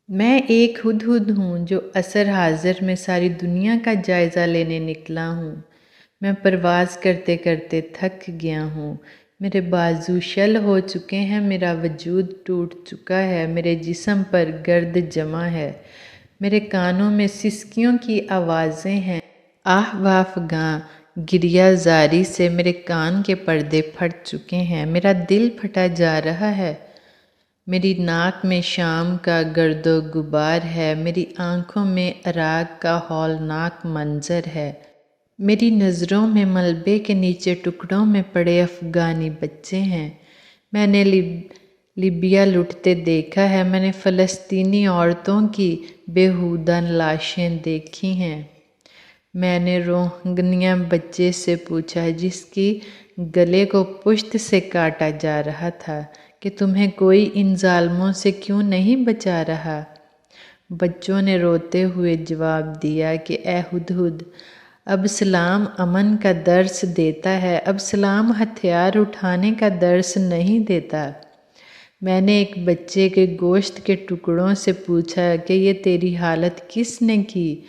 میں ایک ہدہد ہوں جو عصر حاضر میں ساری دنیا کا جائزہ لینے نکلا ہوں۔ میں پرواز کرتے کرتے تھک گیا ہوں۔ میرے بازو شل ہو چکے ہیں، میرا وجود ٹوٹ چکا ہے، میرے جسم پر گرد جمع ہے، میرے کانوں میں سسکیوں کی آوازیں ہیں۔ آہ واہ گاں گریہ زاری سے میرے کان کے پردے پھٹ چکے ہیں، میرا دل پھٹا جا رہا ہے۔ میری ناک میں شام کا گرد و غبار ہے، میری آنکھوں میں عراق کا ہولناک منظر ہے۔ میری نظروں میں ملبے کے نیچے ٹکڑوں میں پڑے افغانی بچے ہیں۔ میں نے لیبیا لٹتے دیکھا ہے، میں نے فلسطینی عورتوں کی بیہودہ لاشیں دیکھی ہیں۔ میں نے روہنگیا بچے سے پوچھا جس کی گلے کو پشت سے کاٹا جا رہا تھا کہ تمہیں کوئی ان ظالموں سے کیوں نہیں بچا رہا؟ بچوں نے روتے ہوئے جواب دیا کہ اے ہدہد، اب سلام امن کا درس دیتا ہے، اب سلام ہتھیار اٹھانے کا درس نہیں دیتا۔ میں نے ایک بچے کے گوشت کے ٹکڑوں سے پوچھا کہ یہ تیری حالت کس نے کی؟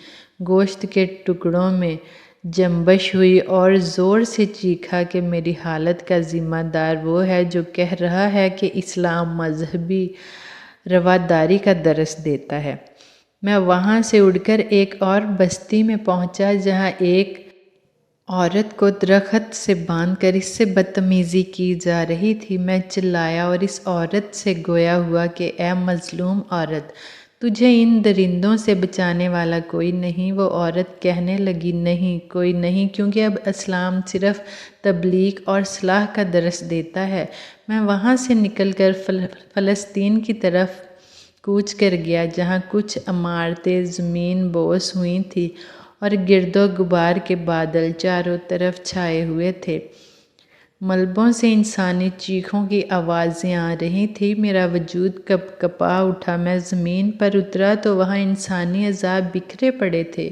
گوشت کے ٹکڑوں میں جنبش ہوئی اور زور سے چیخا کہ میری حالت کا ذمہ دار وہ ہے جو کہہ رہا ہے کہ اسلام مذہبی رواداری کا درس دیتا ہے۔ میں وہاں سے اڑ کر ایک اور بستی میں پہنچا جہاں ایک عورت کو درخت سے باندھ کر اس سے بدتمیزی کی جا رہی تھی۔ میں چلایا اور اس عورت سے گویا ہوا کہ اے مظلوم عورت، تجھے ان درندوں سے بچانے والا کوئی نہیں۔ وہ عورت کہنے لگی نہیں، کوئی نہیں، کیونکہ اب اسلام صرف تبلیغ اور اصلاح کا درس دیتا ہے۔ میں وہاں سے نکل کر فلسطین کی طرف کوچ کر گیا جہاں کچھ عمارتیں زمین بوس ہوئی تھیں اور گرد و غبار کے بادل چاروں طرف چھائے ہوئے تھے۔ ملبوں سے انسانی چیخوں کی آوازیں آ رہی تھیں۔ میرا وجود کپ کپا اٹھا۔ میں زمین پر اترا تو وہاں انسانی اعضاء بکھرے پڑے تھے۔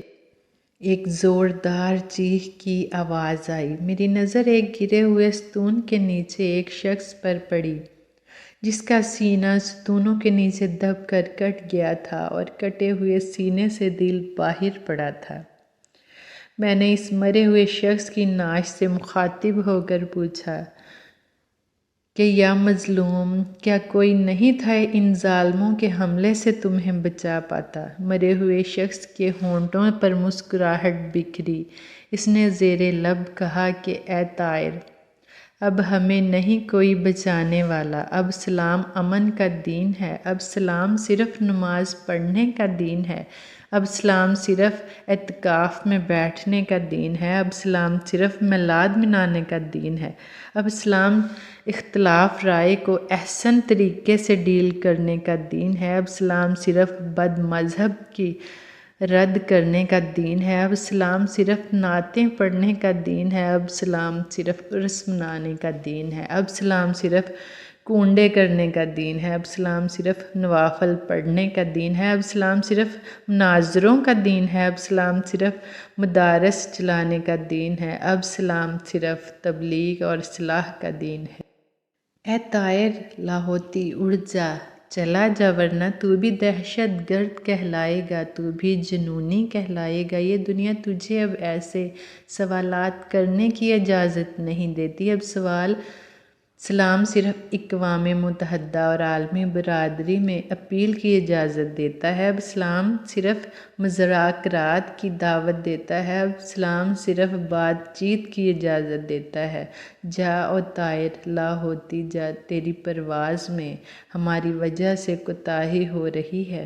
ایک زوردار چیخ کی آواز آئی۔ میری نظر ایک گرے ہوئے ستون کے نیچے ایک شخص پر پڑی جس کا سینہ ستونوں کے نیچے دب کر کٹ گیا تھا اور کٹے ہوئے سینے سے دل باہر پڑا تھا۔ میں نے اس مرے ہوئے شخص کی نعش سے مخاطب ہو کر پوچھا کہ یا مظلوم، کیا کوئی نہیں تھا ان ظالموں کے حملے سے تمہیں بچا پاتا؟ مرے ہوئے شخص کے ہونٹوں پر مسکراہٹ بکھری۔ اس نے زیر لب کہا کہ اے طائر، اب ہمیں نہیں کوئی بچانے والا۔ اب اسلام امن کا دین ہے، اب اسلام صرف نماز پڑھنے کا دین ہے، اب اسلام صرف اعتکاف میں بیٹھنے کا دین ہے، اب اسلام صرف میلاد منانے کا دین ہے، اب اسلام اختلاف رائے کو احسن طریقے سے ڈیل کرنے کا دین ہے، اب اسلام صرف بد مذہب کی رد کرنے کا دین ہے، اب اسلام صرف نعتیں پڑھنے کا دین ہے، اب اسلام صرف عرس منانے کا دین ہے، اب اسلام صرف کنڈے کرنے کا دین ہے، اب اسلام صرف نوافل پڑھنے کا دین ہے، اب اسلام صرف مناظروں کا دین ہے، اب اسلام صرف مدارس چلانے کا دین ہے، اب اسلام صرف تبلیغ اور اصلاح کا دین ہے۔ اے طائر لاہوتی، اڑ جا، چلا جا، ورنہ تو بھی دہشت گرد کہلائے گا، تو بھی جنونی کہلائے گا۔ یہ دنیا تجھے اب ایسے سوالات کرنے کی اجازت نہیں دیتی۔ اب اسلام صرف اقوام متحدہ اور عالمی برادری میں اپیل کی اجازت دیتا ہے۔ اب اسلام صرف مذاکرات کی دعوت دیتا ہے، اب اسلام صرف بات چیت کی اجازت دیتا ہے۔ جا او طائر لاہوتی جا، تیری پرواز میں ہماری وجہ سے کوتاہی ہو رہی ہے۔